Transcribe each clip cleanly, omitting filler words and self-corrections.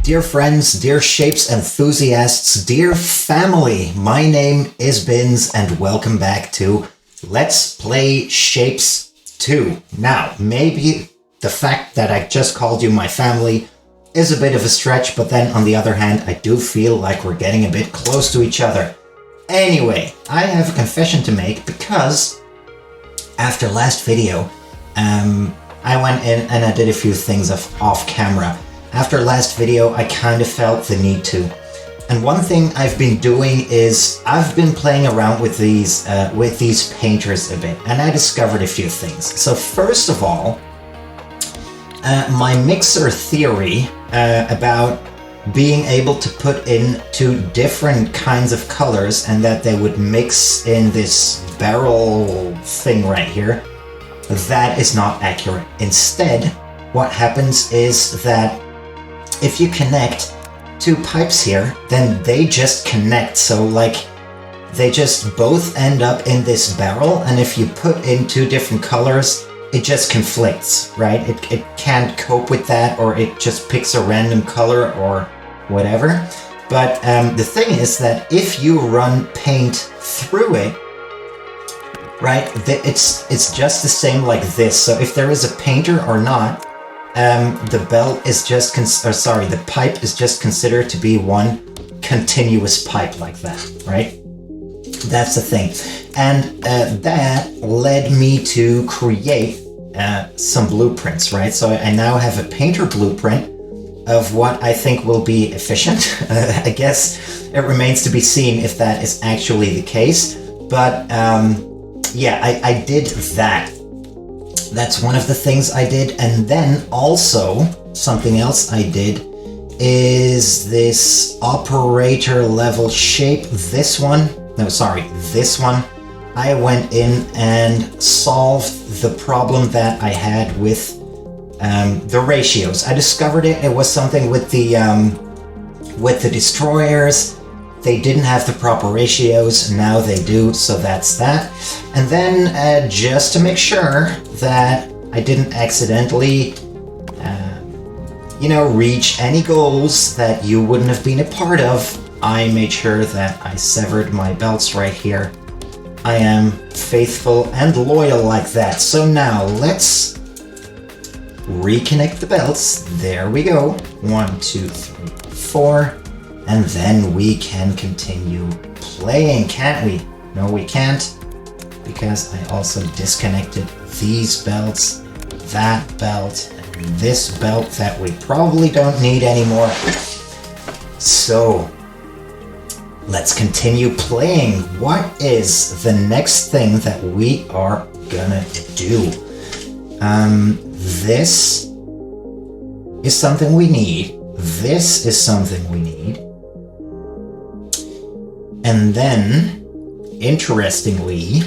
Dear friends, dear shapes enthusiasts, dear family, my name is Bins and welcome back to Let's Play Shapes 2. Now, maybe the fact that I just called you my family is a bit of a stretch, but then on the other hand, I do feel like we're getting a bit close to each other. Anyway, I have a confession to make because after last video, I went in and I did a few things off camera. After last video, I kind of felt the need to. And one thing I've been doing is I've been playing around with these painters a bit, and I discovered a few things. So first of all, my mixer theory about being able to put in two different kinds of colors and that they would mix in this barrel thing right here, that is not accurate. Instead, what happens is that if you connect two pipes here, then they just connect. So like they just both end up in this barrel, and if you put in two different colors, it just conflicts, right? It can't cope with that, or it just picks a random color or whatever. But the thing is that if you run paint through it, right, it's just the same like this. So if there is a painter or not, the belt is just, the pipe is just considered to be one continuous pipe like that, right? That's the thing. And that led me to create some blueprints, right? So I now have a painter blueprint of what I think will be efficient. I guess it remains to be seen if that is actually the case. But yeah, I did that. That's one of the things I did. And then also something else I did is this operator level shape. This one. I went in and solved the problem that I had with the ratios. I discovered it. It was something with the destroyers. They didn't have the proper ratios. Now they do, so that's that. And then just to make sure that I didn't accidentally, reach any goals that you wouldn't have been a part of, I made sure that I severed my belts right here. I am faithful and loyal like that. So now let's reconnect the belts. There we go. 1, 2, 3, 4. And then we can continue playing, can't we? No, we can't, because I also disconnected these belts, that belt, and this belt that we probably don't need anymore. So let's continue playing. What is the next thing that we are gonna do? This is something we need. This is something we need. And then, interestingly,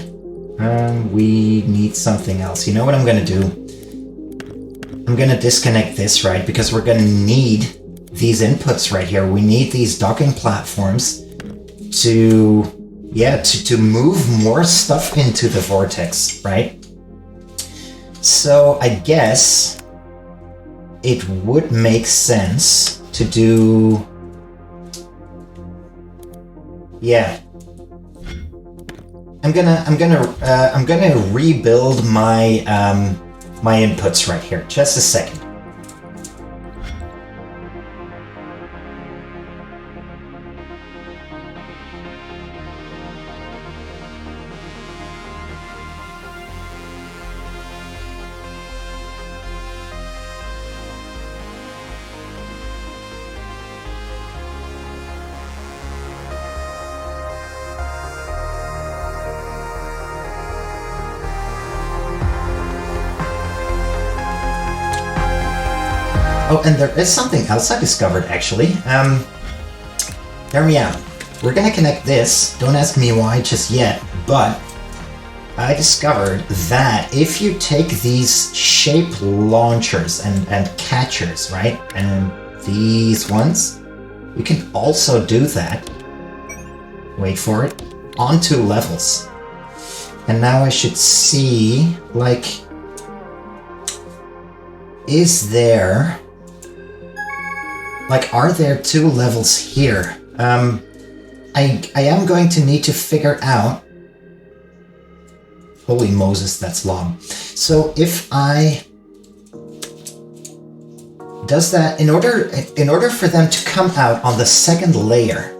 we need something else. You know what I'm gonna do? I'm gonna disconnect this, right? Because we're gonna need these inputs right here. We need these docking platforms to move more stuff into the vortex, right? So I guess it would make sense to do, yeah. I'm gonna rebuild my my inputs right here. Just a second. Oh, and there is something else I discovered, actually. Hear me out. We're gonna connect this. Don't ask me why just yet, but I discovered that if you take these shape launchers and catchers, right, and these ones, you can also do that, wait for it, on 2 levels. And now I should see, like, is there... Like, are there 2 levels here? I am going to need to figure out... Holy Moses, that's long. So if I... Does that... In order for them to come out on the second layer,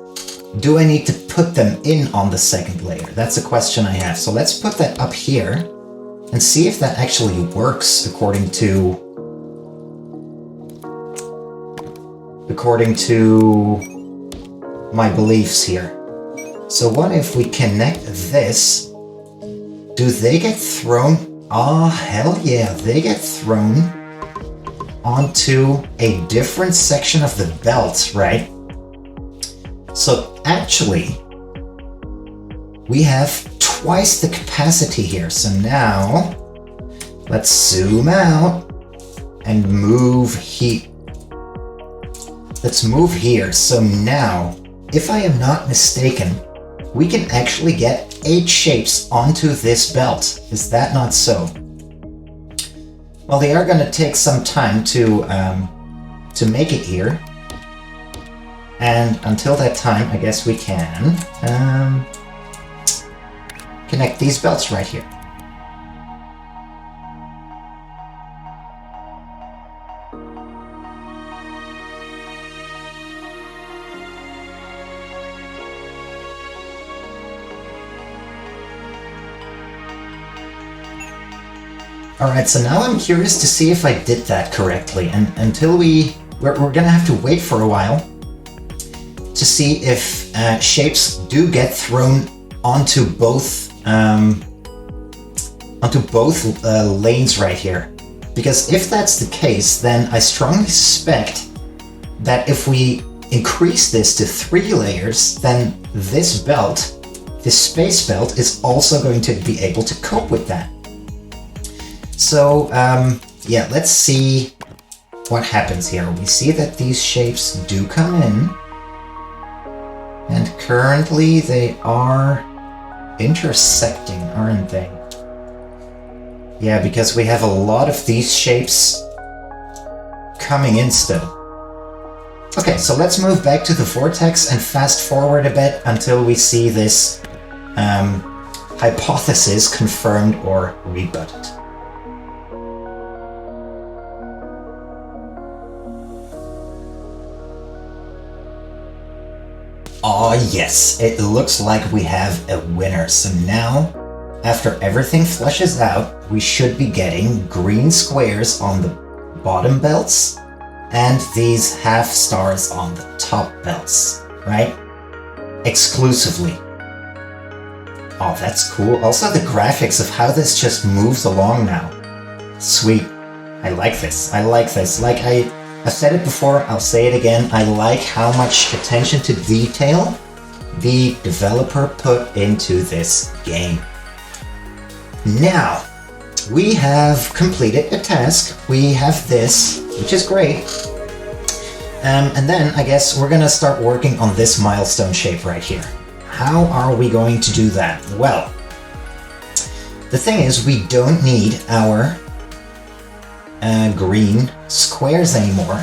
do I need to put them in on the second layer? That's a question I have. So let's put that up here and see if that actually works according to my beliefs here. So what if we connect this? Do they get thrown? Oh, hell yeah, they get thrown onto a different section of the belt, right? So actually, we have twice the capacity here. So now, let's zoom out and move here. Let's move here. So now, if I am not mistaken, we can actually get 8 shapes onto this belt. Is that not so? Well, they are going to take some time to make it here. And until that time, I guess we can connect these belts right here. Alright, so now I'm curious to see if I did that correctly, and until we're gonna have to wait for a while to see if shapes do get thrown onto both lanes right here. Because if that's the case, then I strongly suspect that if we increase this to 3 layers, then this belt, this space belt, is also going to be able to cope with that. So, yeah, let's see what happens here. We see that these shapes do come in, and currently they are intersecting, aren't they? Yeah, because we have a lot of these shapes coming in still. Okay, so let's move back to the vortex and fast forward a bit until we see this hypothesis confirmed or rebutted. Oh yes, it looks like we have a winner. So now, after everything flushes out, we should be getting green squares on the bottom belts and these half stars on the top belts, right? Exclusively. Oh, that's cool. Also the graphics of how this just moves along now. Sweet. I like this. I like this. Like I've said it before, I'll say it again. I like how much attention to detail the developer put into this game. Now, we have completed a task. We have this, which is great. And then I guess we're gonna start working on this milestone shape right here. How are we going to do that? Well, the thing is, we don't need our green squares anymore.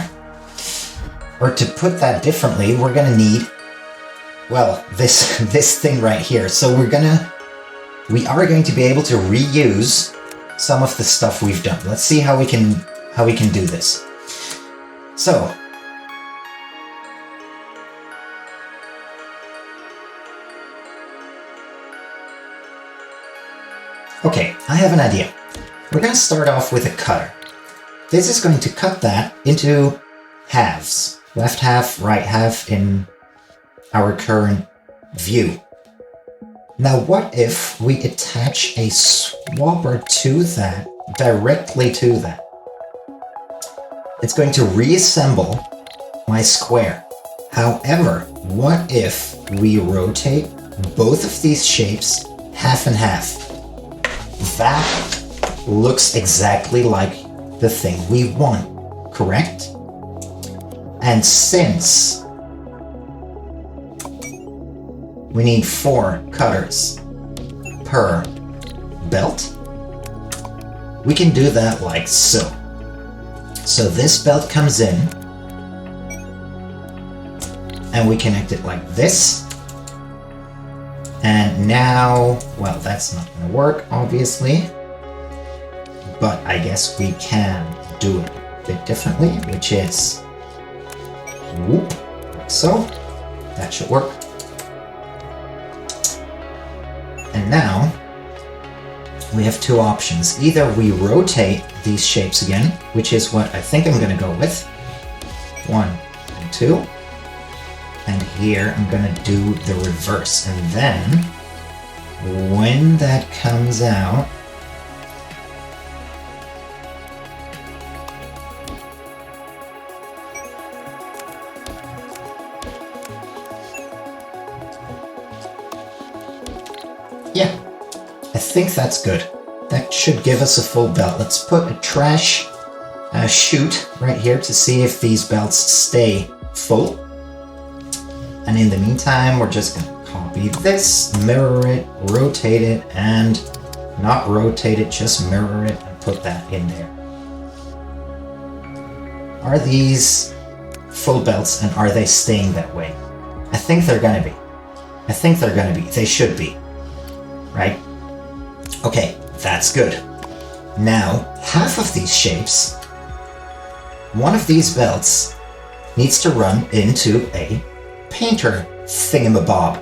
Or to put that differently, we're gonna need, well, this thing right here. So we are going to be able to reuse some of the stuff we've done. Let's see how we can do this. So okay, I have an idea. We're gonna start off with a cutter. This is going to cut that into halves. Left half, right half in our current view. Now what if we attach a swapper to that, directly to that? It's going to reassemble my square. However, what if we rotate both of these shapes half and half? That looks exactly like the thing we want, correct? And since we need 4 cutters per belt, we can do that like so. So this belt comes in, and we connect it like this. And now, well, that's not going to work, obviously, but I guess we can do it a bit differently, which is whoop, like so. That should work. And now we have two options. Either we rotate these shapes again, which is what I think I'm going to go with. 1 and 2. And here I'm going to do the reverse. And then when that comes out, yeah, I think that's good. That should give us a full belt. Let's put a trash chute right here to see if these belts stay full. And in the meantime, we're just going to copy this, mirror it, rotate it, and not rotate it, just mirror it and put that in there. Are these full belts and are they staying that way? I think they're going to be. I think they're going to be. They should be. Right? Okay, that's good. Now, half of these shapes, one of these belts needs to run into a painter thingamabob.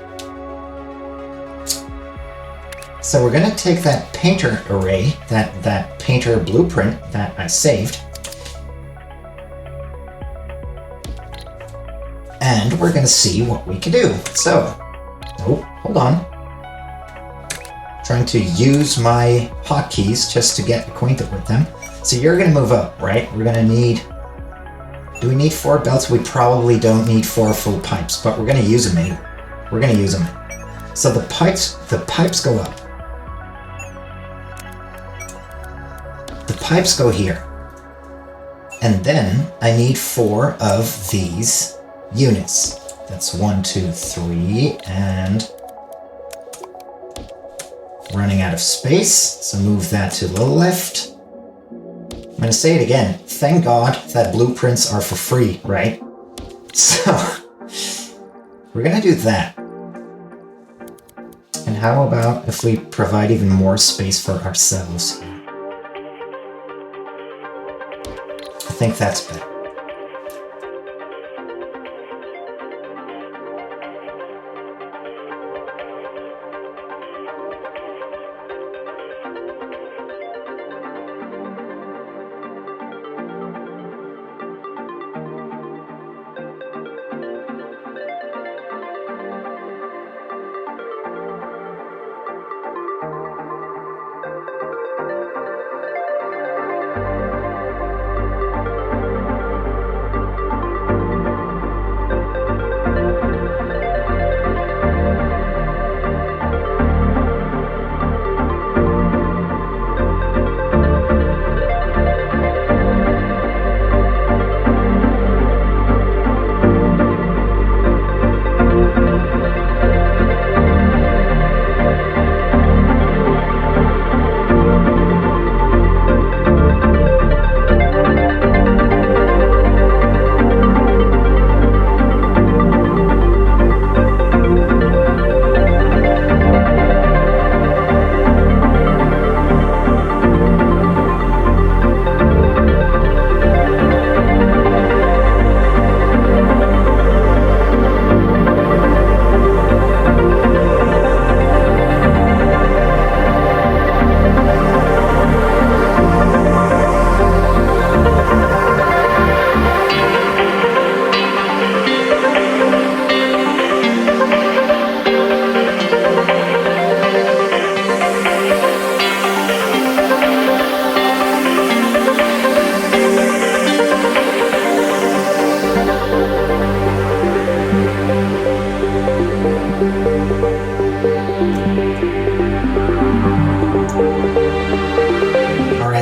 So we're going to take that painter array, that painter blueprint that I saved, and we're going to see what we can do. So, oh, hold on. Trying to use my hotkeys just to get acquainted with them. So you're going to move up, right? We're going to need... Do we need 4 belts? We probably don't need 4 full pipes, but we're going to use them anyway. We're going to use them. So the pipes go up. The pipes go here. And then I need 4 of these units. That's 1, 2, 3, and running out of space. So move that to the left. I'm going to say it again. Thank God that blueprints are for free, right? So, we're going to do that. And how about if we provide even more space for ourselves? I think that's better.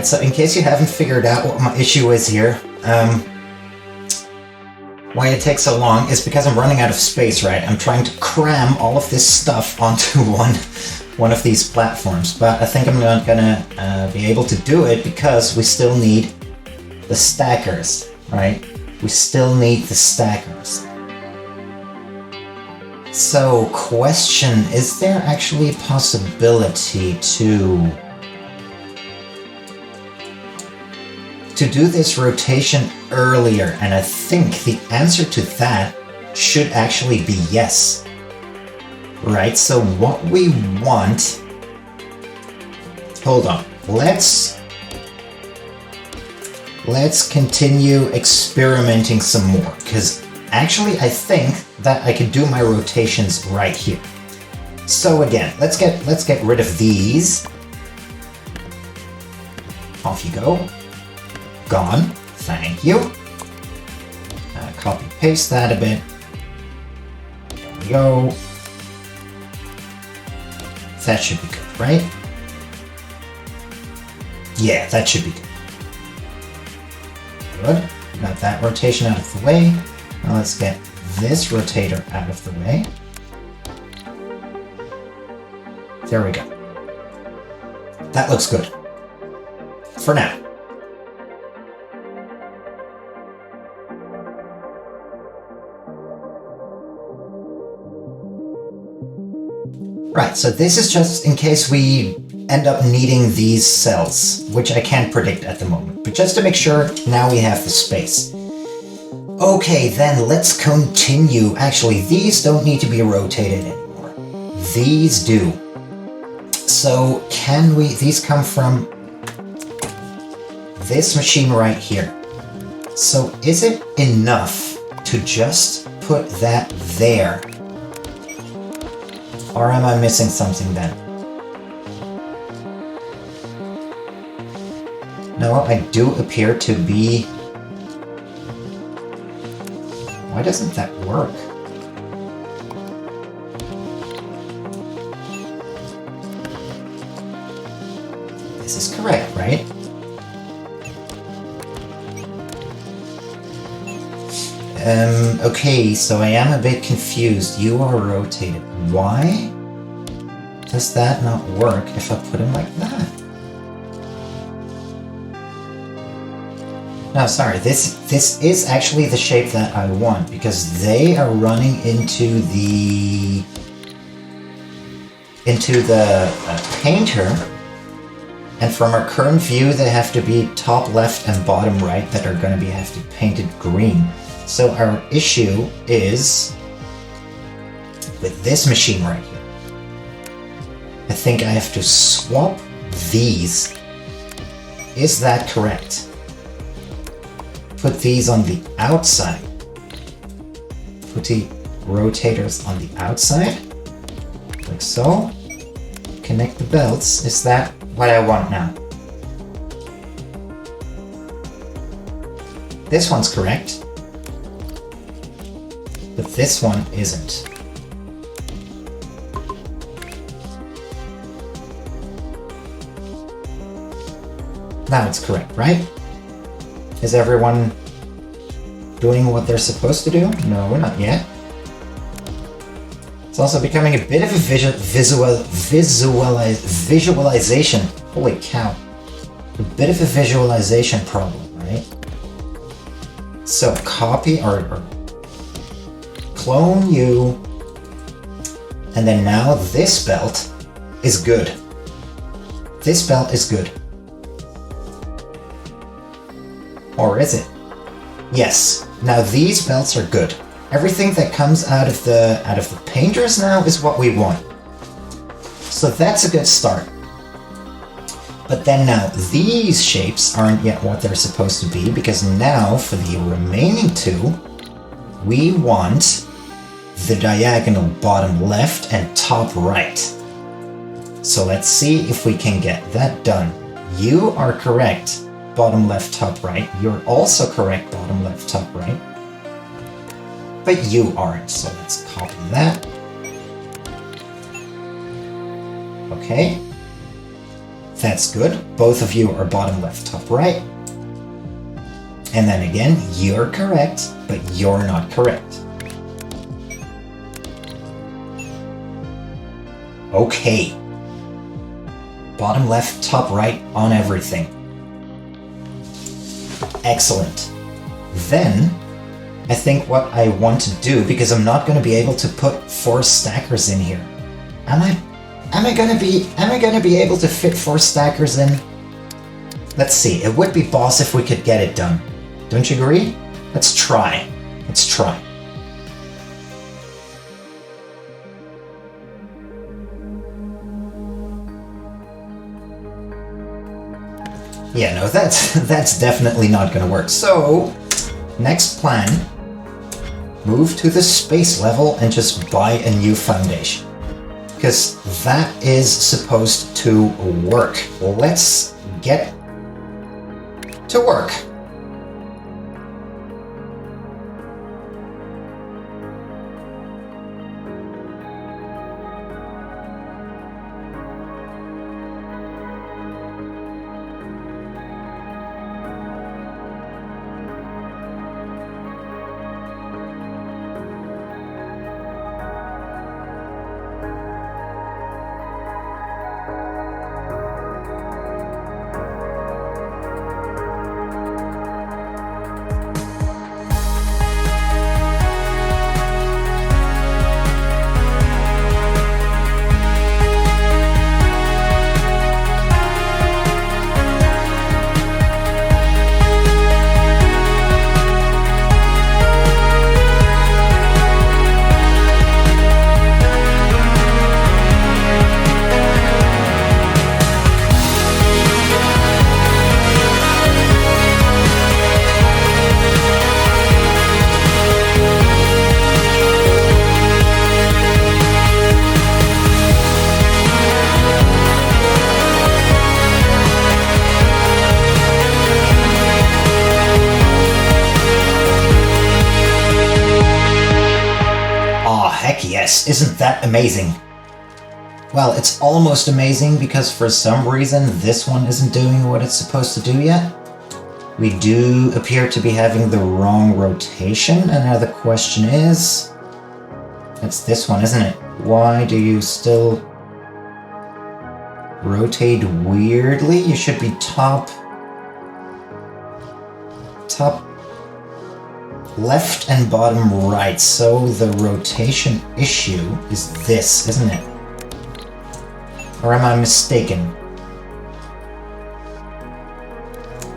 So in case you haven't figured out what my issue is here, why it takes so long is because I'm running out of space, right? I'm trying to cram all of this stuff onto one of these platforms, but I think I'm not gonna be able to do it because we still need the stackers, right? We still need the stackers. So, question, is there actually a possibility to do this rotation earlier? And I think the answer to that should actually be yes. Right, so what we want... Hold on, let's continue experimenting some more, because actually I think that I could do my rotations right here. So again, let's get rid of these. Off you go. Gone. Thank you. Copy paste that a bit. There we go. That should be good, right? Yeah, that should be good. Good. Got that rotation out of the way. Now let's get this rotator out of the way. There we go. That looks good. For now. Right, so this is just in case we end up needing these cells, which I can't predict at the moment. But just to make sure, now we have the space. Okay, then let's continue. Actually, these don't need to be rotated anymore. These do. So can we... These come from this machine right here. So is it enough to just put that there? Or am I missing something then? No, I do appear to be... Why doesn't that work? This is correct, right? Okay, so I am a bit confused. You are rotated. Why does that not work if I put him like that? No, sorry, this is actually the shape that I want, because they are running into the painter, and from our current view they have to be top left and bottom right that are going to have to be painted green. So our issue is with this machine right here. I think I have to swap these. Is that correct? Put these on the outside. Put the rotators on the outside, like so. Connect the belts. Is that what I want now? This one's correct, but this one isn't. Now it's correct, right? Is everyone doing what they're supposed to do? No, not yet. It's also becoming a bit of a visualization. Holy cow. A bit of a visualization problem, right? So copy or clone you, and then now this belt is good. This belt is good. Or is it? Yes. Now these belts are good. Everything that comes out of the painters now is what we want. So that's a good start. But then now these shapes aren't yet what they're supposed to be, because now for the remaining two, we want the diagonal bottom left and top right. So let's see if we can get that done. You are correct. Bottom left, top right. You're also correct, bottom left, top right. But you aren't, so let's copy that. Okay. That's good. Both of you are bottom left, top right. And then again, you're correct, but you're not correct. Okay. Bottom left, top right on everything. Excellent. Then, I think what I want to do, because I'm not going to be able to put 4 stackers in here. Am I going to be able to fit 4 stackers in? Let's see. It would be boss if we could get it done. Don't you agree? Let's try. Let's try. Yeah, no, that's definitely not gonna work. So, next plan, move to the space level and just buy a new foundation. Because that is supposed to work. Let's get to work. Yes, isn't that amazing? Well, it's almost amazing because for some reason this one isn't doing what it's supposed to do yet. We do appear to be having the wrong rotation, and now the question is... It's this one, isn't it? Why do you still rotate weirdly? You should be top left and bottom right, so the rotation issue is this, isn't it? Or am I mistaken?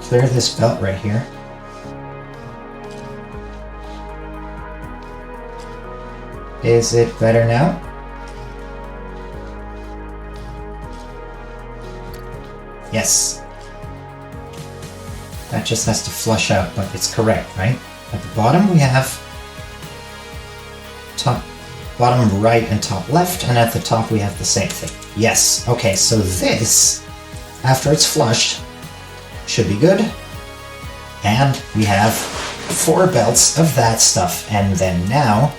Clear this belt right here. Is it better now? Yes. That just has to flush out, but it's correct, right? At the bottom we have bottom right and top left, and at the top we have the same thing. Yes, okay, so this, after it's flushed, should be good. And we have 4 belts of that stuff. And then now,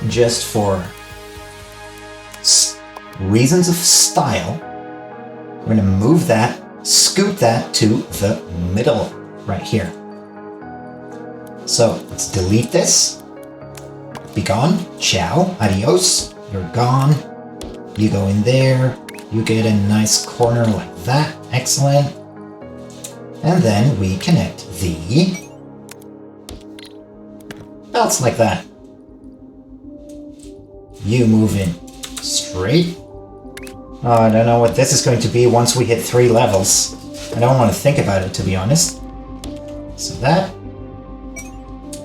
just for reasons of style, we're going to move that, scoot that to the middle right here. So let's delete this. Be gone. Ciao. Adios. You're gone. You go in there. You get a nice corner like that. Excellent. And then we connect the belts like that. You move in straight. Oh, I don't know what this is going to be once we hit 3 levels. I don't want to think about it, to be honest. So that.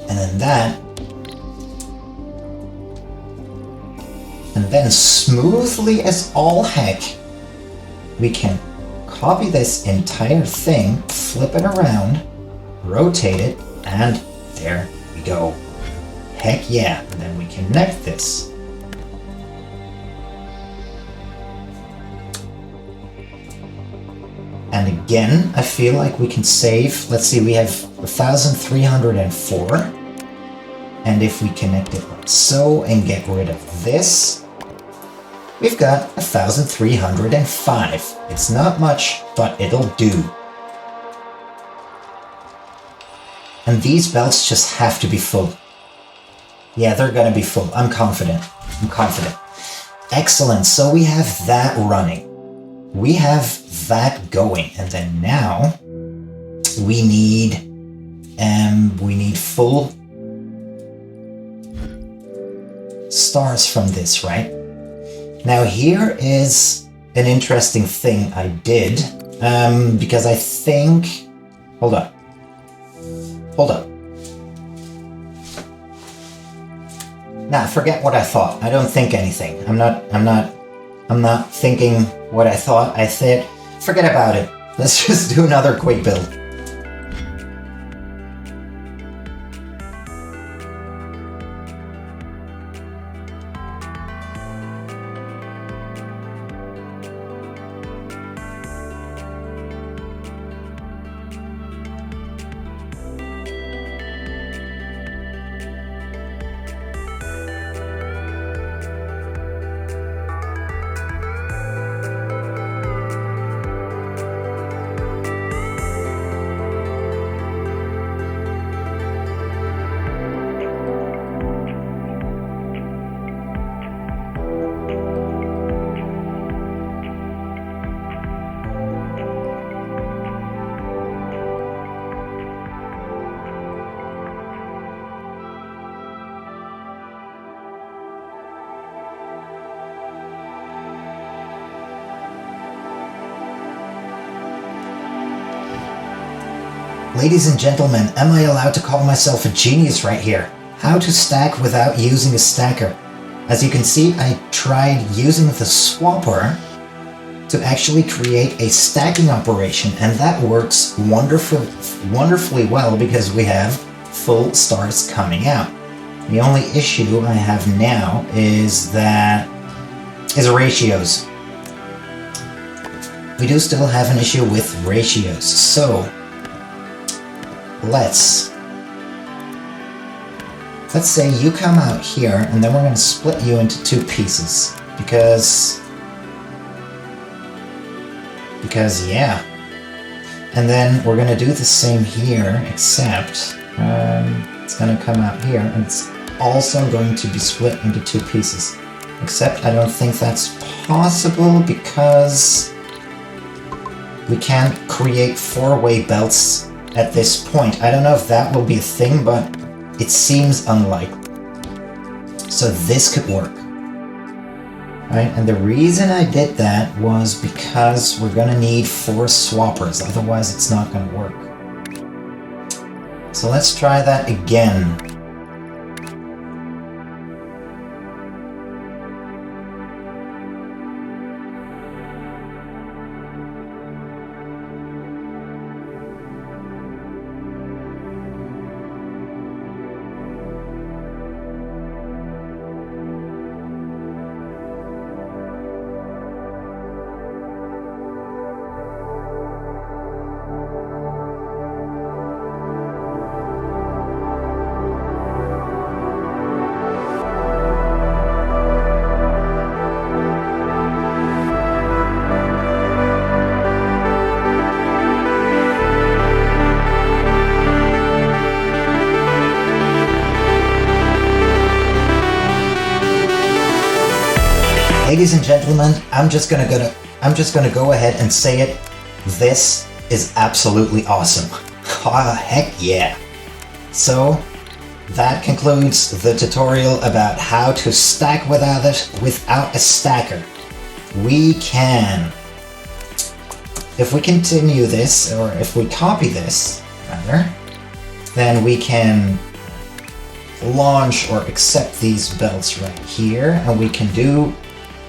And then that. And then smoothly as all heck, we can copy this entire thing, flip it around, rotate it, and there we go. Heck yeah. And then we connect this. And again, I feel like we can save. Let's see, we have 1,304. And if we connect it like so and get rid of this, we've got 1,305. It's not much, but it'll do. And these belts just have to be full. Yeah, they're gonna be full. I'm confident. I'm confident. Excellent. So we have that running. We have that going. And then now we need we need full stars from this, right? Now here is an interesting thing I did, because I think, hold up. Nah, forget what I thought. I don't think anything. I'm not thinking what I thought. I said, forget about it. Let's just do another quick build. Ladies and gentlemen, am I allowed to call myself a genius right here? How to stack without using a stacker. As you can see, I tried using the swapper to actually create a stacking operation, and that works wonderfully well because we have full stars coming out. The only issue I have now is ratios. We do still have an issue with ratios, so let's say you come out here, and then we're going to split you into two pieces, because yeah. And then we're going to do the same here, except it's going to come out here, and it's also going to be split into two pieces. Except I don't think that's possible, because we can't create four-way belts at this point. I don't know if that will be a thing, but it seems unlikely. So this could work. Right? And the reason I did that was because we're gonna need 4 swappers, otherwise it's not gonna work. So let's try that again. Ladies and gentlemen, I'm just gonna go ahead and say it. This is absolutely awesome. Oh, heck yeah. So that concludes the tutorial about how to stack without a stacker. We can, if we continue this, or if we copy this rather, then we can launch or accept these belts right here, and we can do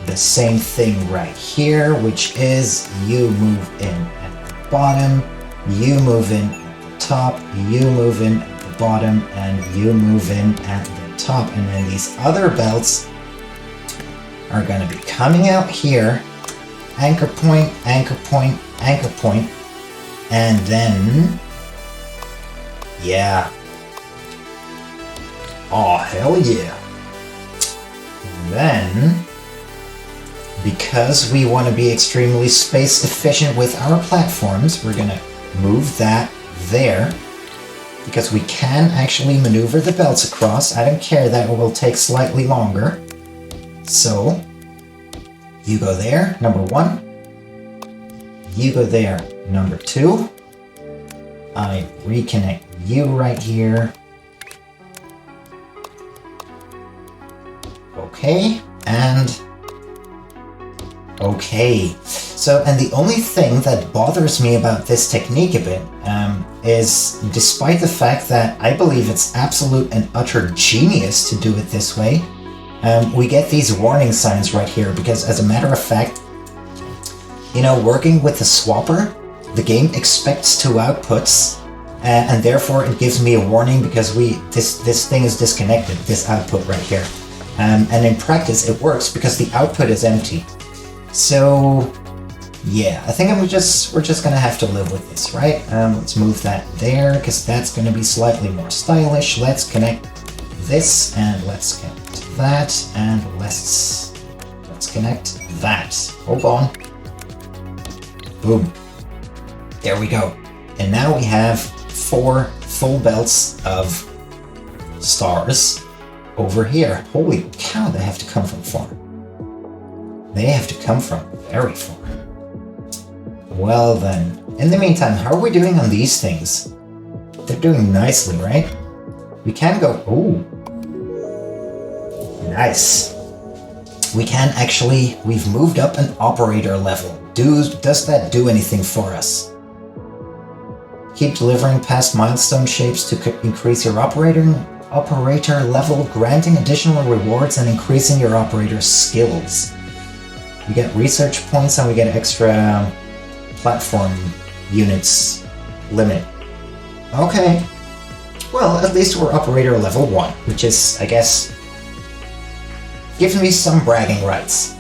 the same thing right here, which is you move in at the bottom, you move in at the top, you move in at the bottom, and you move in at the top. And then these other belts are going to be coming out here, anchor point, anchor point, anchor point, and then, yeah. Oh, hell yeah. And then, because we want to be extremely space efficient with our platforms, we're going to move that there, because we can actually maneuver the belts across. I don't care that it will take slightly longer. So, you go there, number 1. You go there, number 2. I reconnect you right here. Okay, and okay. So, and the only thing that bothers me about this technique a bit is, despite the fact that I believe it's absolute and utter genius to do it this way, we get these warning signs right here, because as a matter of fact, you know, working with the swapper, the game expects two outputs, and therefore it gives me a warning because this thing is disconnected, this output right here. And in practice it works because the output is empty. So yeah, I think we're just gonna have to live with this, right? Let's move that there because that's gonna be slightly more stylish. Let's connect this and let's connect that and let's connect that. Hold on. Boom. There we go. And now we have 4 full belts of stars over here. Holy cow, they have to come from far. They have to come from very far. Well then, in the meantime, how are we doing on these things? They're doing nicely, right? We can go, ooh. Nice. We can actually, we've moved up an operator level. Does that do anything for us? Keep delivering past milestone shapes to increase your operator level, granting additional rewards and increasing your operator's skills. We get research points and we get extra platform units limit. Okay. Well, at least we're operator level 1, which is, I guess, gives me some bragging rights.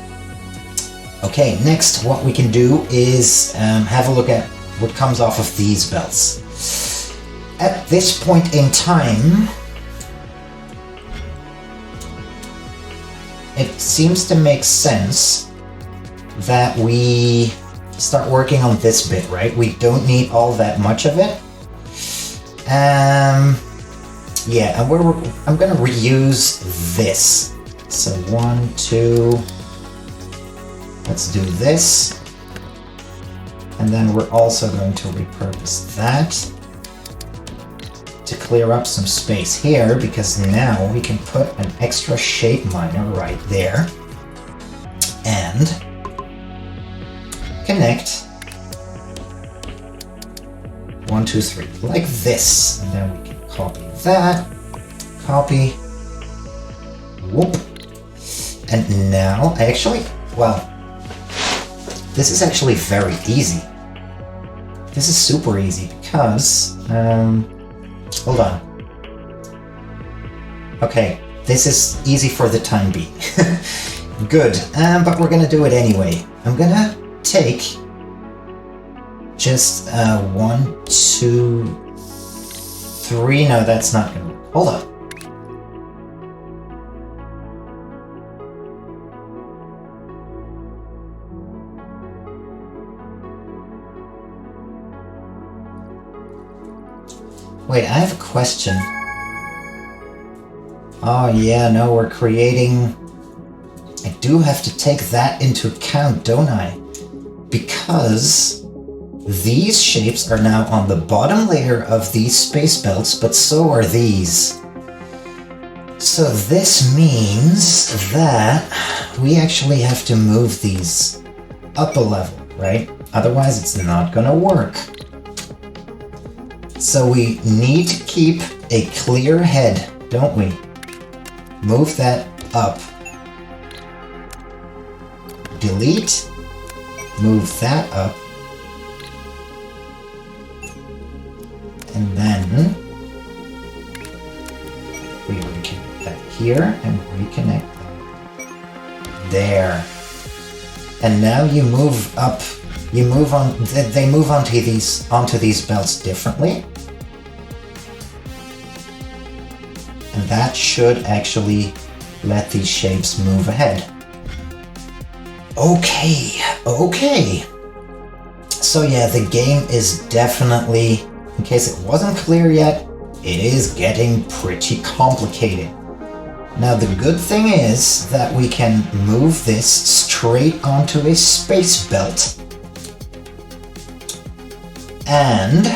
Okay, next what we can do is have a look at what comes off of these belts. At this point in time, it seems to make sense that we start working on this bit, right? We don't need all that much of it. Yeah, and I'm gonna reuse this. So 1, 2. Let's do this. And then we're also going to repurpose that to clear up some space here, because now we can put an extra shape miner right there and connect 1, 2, 3 like this. And then we can copy that, copy, whoop. And now this is actually very easy. This is super easy because, hold on. Okay, this is easy for the time being. Good, but we're gonna do it anyway. I'm gonna take just 1, 2, 3. No, that's not gonna work. Hold on. Wait, I have a question. Oh yeah, no, we're creating... I do have to take that into account, don't I? Because these shapes are now on the bottom layer of these space belts, but so are these. So this means that we actually have to move these up a level, right? Otherwise it's not gonna work. So we need to keep a clear head, don't we? Move that up. Delete. Move that up. And then we reconnect that here and reconnect that there. And now you move up. You move on. They move onto these belts differently. And that should actually let these shapes move ahead. Okay. So yeah, the game is definitely, in case it wasn't clear yet, it is getting pretty complicated. Now the good thing is that we can move this straight onto a space belt. And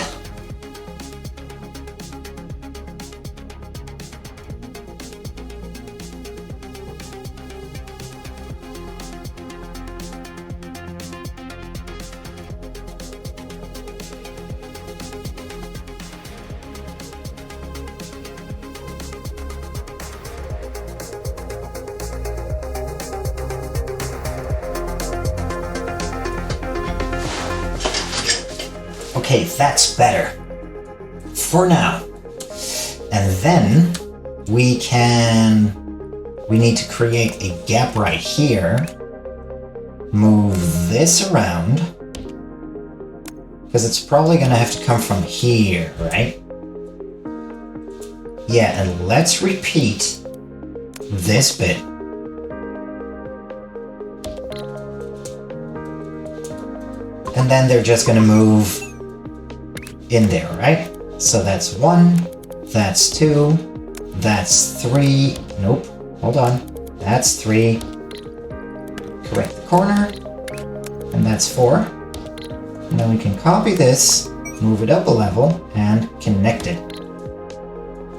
Okay, that's better. For now. And then we need to create a gap right here. Move this around. Because it's probably going to have to come from here, right? Yeah, and let's repeat this bit. And then they're just going to move in there, right? So that's 1, that's 2, that's 3. Nope, hold on. That's 3. Correct the corner. And that's 4. And then we can copy this, move it up a level, and connect it.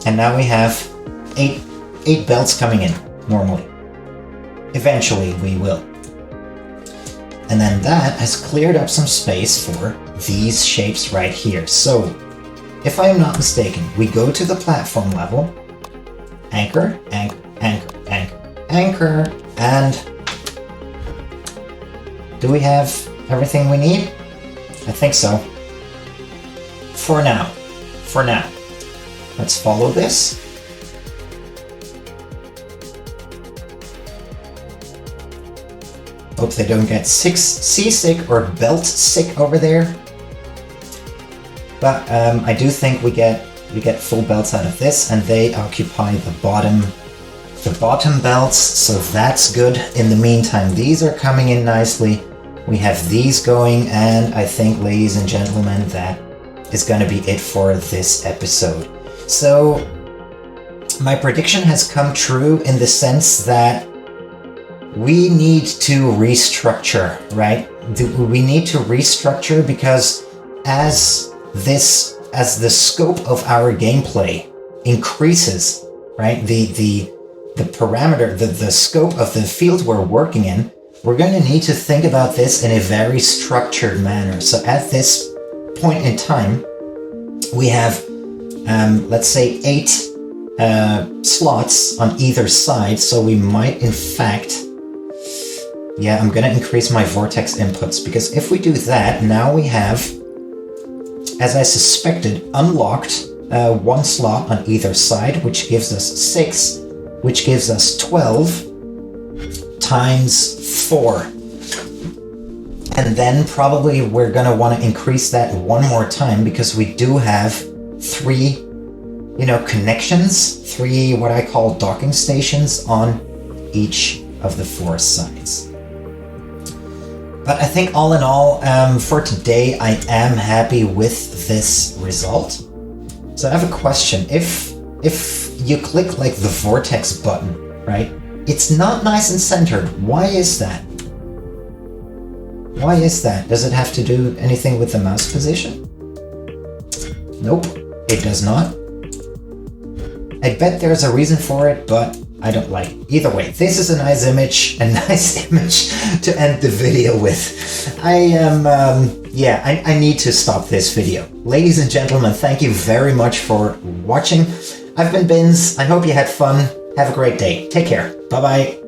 And now we have 8 belts coming in, normally. Eventually we will. And then that has cleared up some space for these shapes right here. So, if I am not mistaken, we go to the platform level, anchor, anchor, anchor, anchor, anchor, and do we have everything we need? I think so. For now. For now. Let's follow this. Hope they don't get seasick or belt sick over there. But I do think we get full belts out of this, and they occupy the bottom belts, so that's good. In the meantime, these are coming in nicely. We have these going, and I think, ladies and gentlemen, that is going to be it for this episode. So my prediction has come true in the sense that we need to restructure, right? We need to restructure because as the scope of our gameplay increases, right? The parameter, the scope of the field we're working in, we're going to need to think about this in a very structured manner. So at this point in time, we have, let's say 8 slots on either side. So we might in fact, yeah, I'm going to increase my vortex inputs, because if we do that, now we have, as I suspected, unlocked 1 slot on either side, which gives us 6, which gives us 12 times 4. And then probably we're going to want to increase that 1 more time, because we do have 3, connections, 3 what I call docking stations on each of the 4 sides. But I think all in all, for today, I am happy with this result. So I have a question. If you click like the vortex button, right? It's not nice and centered. Why is that? Why is that? Does it have to do anything with the mouse position? Nope, it does not. I bet there's a reason for it, but I don't like it. Either way, this is a nice image to end the video with. I need to stop this video. Ladies and gentlemen, thank you very much for watching. I've been Bins. I hope you had fun. Have a great day. Take care. Bye-bye.